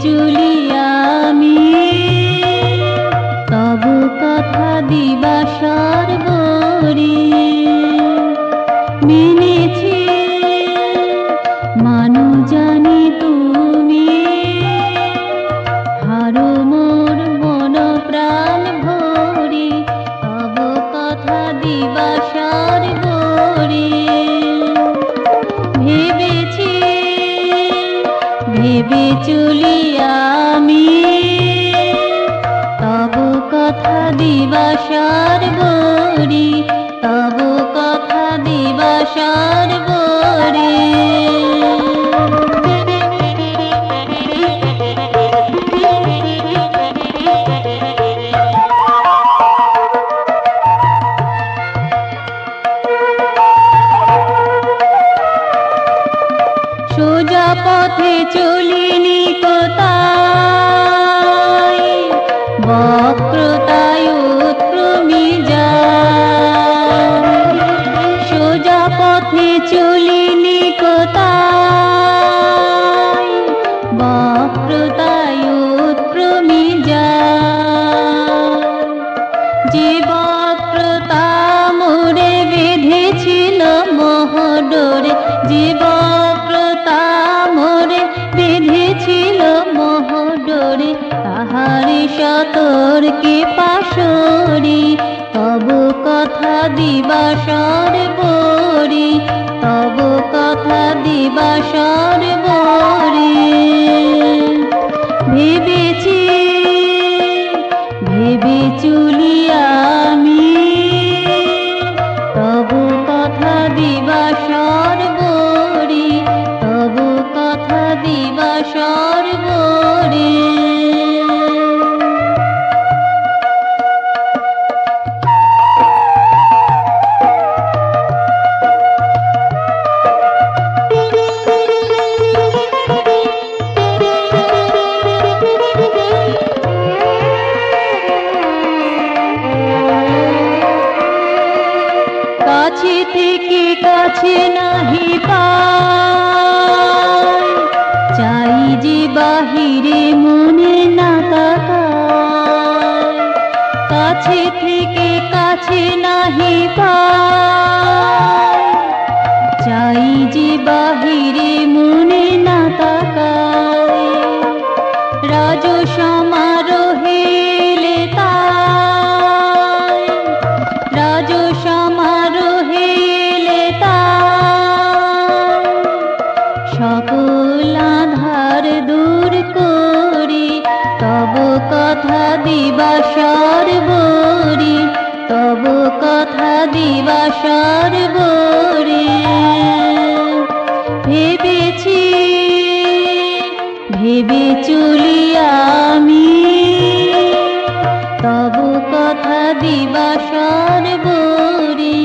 চলি আমি তব কথা দিবাসর বরি মেনেছি মানু জানি তুমি হারো মোর মন প্রাণ ভরি তব কথা দিবাসর বরি ভেবেছি ভেবে চলি আমি তব কথা দিবাসর বরি তব কথা দিবাসর বরি সোজা পথে চলিনি কোথায় বক্রতায় উৎক্রমে যায় সোজা পথে চলিনি কোথায় বক্রতায় উৎক্রমে যায় যে বক্রতা মোরে বেঁধেছিল মহডোরে যে বক্রতা মোরে বেঁধেছিল মহডোরে তাহারে সতর্কে পাশরি তব কথা দিবাসর বরি তব কথা দিবাসর বরি ভেবেছি ভেবে চলি আমি তব কথা দিবাসর বরি তব কথা দিবাসর বরি কাছে থেকে কাছে নাহি পাই চাই যে বাহিরে মনে না তাকায় কাছে থেকে কাছে নাহি পাই চাই যে বাহিরে মনে না তাকায় রাজ সমারোহে তাই রাজ সমারোহে সকল আধার দূর করি তব কথা দিবাসর বরি তব কথা দিবাসর বরি ভেবেছি ভেবে চলি আমি তব কথা দিবাসর বরি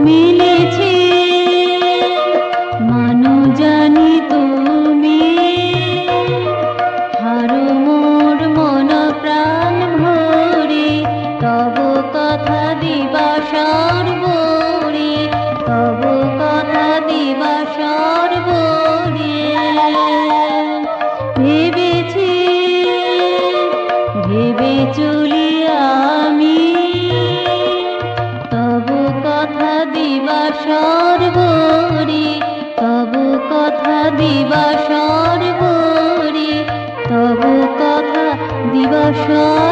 মিলেছি মানু জানি তুমি হারো মোর মন প্রাণ ভরি তব কথা দিবাসর বরি তব কথা দিবাসর বরি ভেবেছি ভেবে চলি আমি তব কথা দিবাসর বরি তব কথা দিবাসর বরি তব কথা দিবাসর